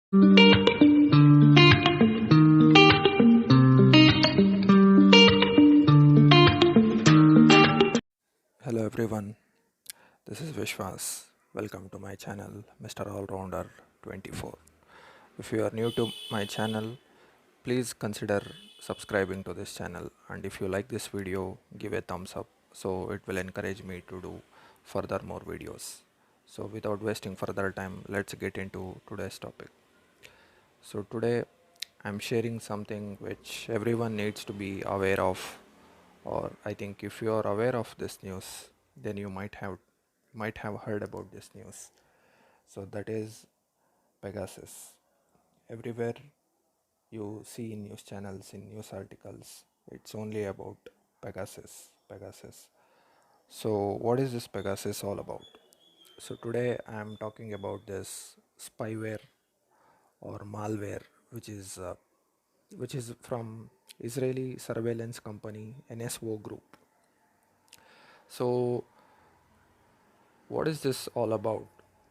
Hello everyone, this is Vishwas. Welcome to my channel, Mr. Allrounder 24. If you are new to my channel, please consider subscribing to this channel, and if you like this video, give a thumbs up so it will encourage me to do further more videos. So without wasting further time, let's get into today's topic. So today I'm sharing something which everyone needs to be aware of, or I think if you are aware of this news, then you might have heard about this news. So that is Pegasus. Everywhere you see in news channels, in news articles, it's only about Pegasus. Pegasus. So what is this Pegasus all about? So today I am talking about this spyware or malware, which is uh, which is from Israeli surveillance company NSO Group. So what is this all about?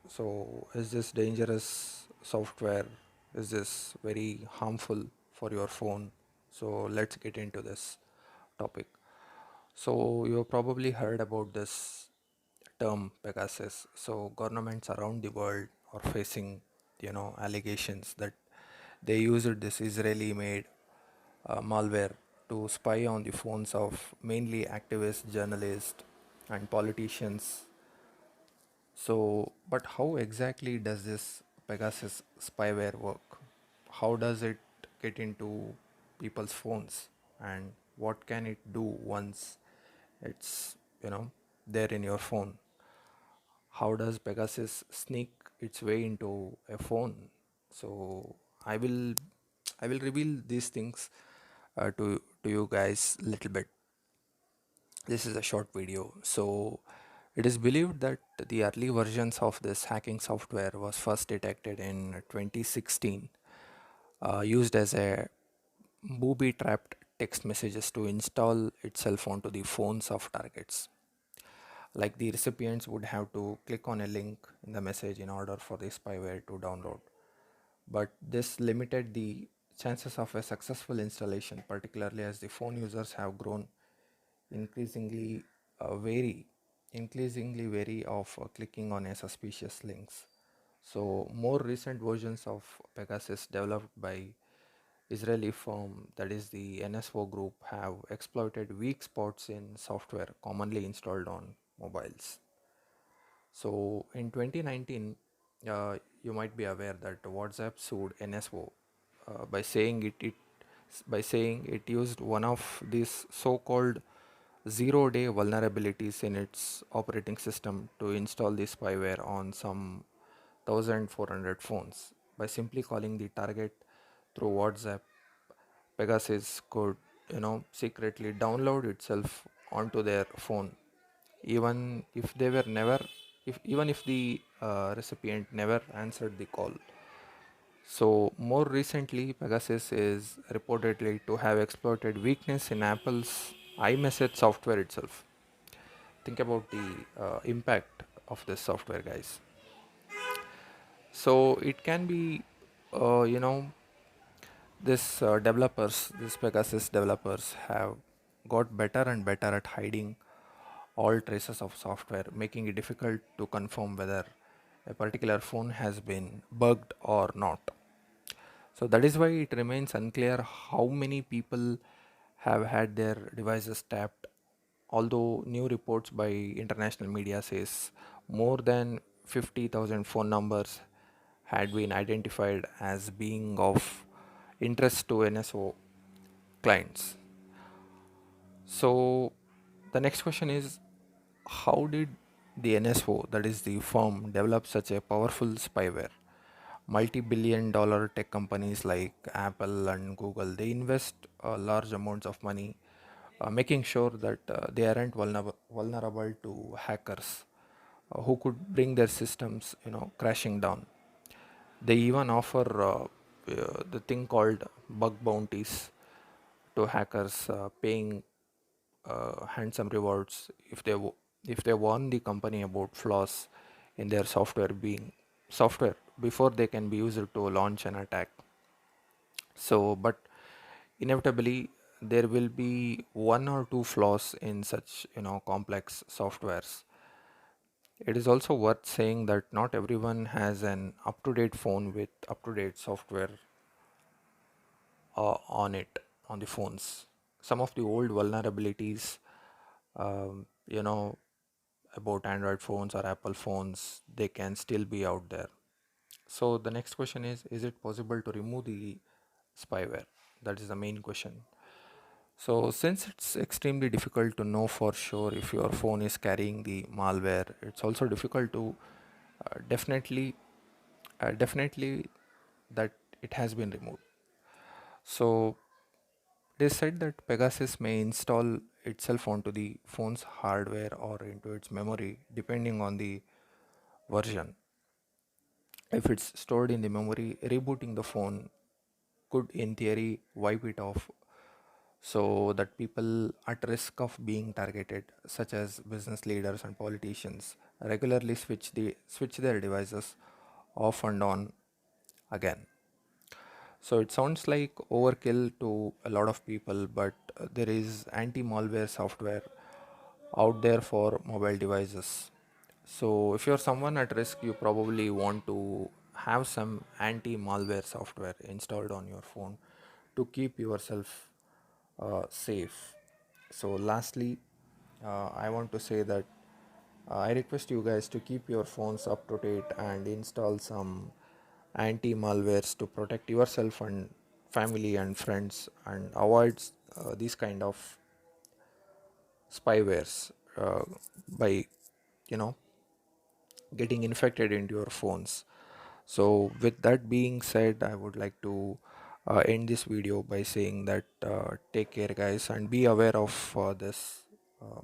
So is this dangerous software? Is this very harmful for your phone? So let's get into this topic. So you have probably heard about this term Pegasus. So governments around the world are facing, allegations that they used this Israeli-made malware to spy on the phones of mainly activists, journalists, and politicians. So, but how exactly does this Pegasus spyware work? How does it get into people's phones? And what can it do once it's, there in your phone? How does Pegasus sneak its way into a phone? So, I will I will reveal these things to you guys little bit. This is a short video. So it is believed that the early versions of this hacking software was first detected in 2016, used as a booby-trapped text messages to install itself onto the phones of targets. Like the recipients would have to click on a link in the message in order for the spyware to download. But this limited the chances of a successful installation, particularly as the phone users have grown increasingly wary, increasingly wary of clicking on a suspicious links. So more recent versions of Pegasus developed by Israeli firm that is the NSO group have exploited weak spots in software commonly installed on mobiles. So in 2019, you might be aware that WhatsApp sued NSO by saying it used one of these so-called zero-day vulnerabilities in its operating system to install the spyware on some 1,400 phones. By simply calling the target through WhatsApp, Pegasus could, secretly download itself onto their phone, even if they were never, if even if the recipient never answered the call. So more recently, Pegasus is reportedly to have exploited weakness in Apple's iMessage software itself. Think about the impact of this software, guys. So it can be, uh, you know, this Pegasus developers have got better and better at hiding all traces of software, making it difficult to confirm whether a particular phone has been bugged or not. So that is why it remains unclear how many people have had their devices tapped. Although new reports by international media says more than 50,000 phone numbers had been identified as being of interest to NSO clients. So the next question is, how did the NSO, that is the firm, develop such a powerful spyware? Multi-billion dollar tech companies like Apple and Google, they invest large amounts of money making sure that they aren't vulnerable to hackers who could bring their systems, crashing down. They even offer the thing called bug bounties to hackers, paying handsome rewards if they warn the company about flaws in their software before they can be used to launch an attack. So, but inevitably there will be one or two flaws in such complex softwares. It is also worth saying that not everyone has an up-to-date phone with up-to-date software on it, on the phones. Some of the old vulnerabilities, um, you know about Android phones or Apple phones, they can still be out there. So the next question is it possible to remove the spyware? That is the main question. So since it's extremely difficult to know for sure if your phone is carrying the malware, it's also difficult to definitely that it has been removed. So they said that Pegasus may install itself onto the phone's hardware or into its memory depending on the version. If it's stored in the memory, rebooting the phone could in theory wipe it off, so that people at risk of being targeted, such as business leaders and politicians, regularly switch their devices off and on again. So it sounds like overkill to a lot of people, but there is anti-malware software out there for mobile devices. So if you're someone at risk, you probably want to have some anti-malware software installed on your phone to keep yourself safe. So lastly, I want to say that I request you guys to keep your phones up to date and install some anti malwares to protect yourself and family and friends, and avoid these kind of spywares by you know getting infected into your phones. So with that being said, I would like to end this video by saying that take care guys, and be aware of this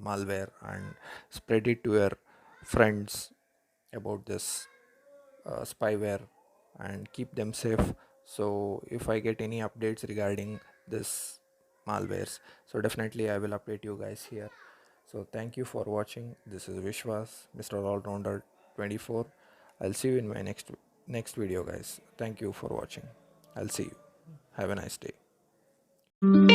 malware, and spread it to your friends about this spyware, and keep them safe. So if I get any updates regarding this malwares, so definitely I will update you guys here. So thank you for watching. This is Vishwas, Mr. Allrounder 24. I'll see you in my next video guys. Thank you for watching. I'll see you. Have a nice day.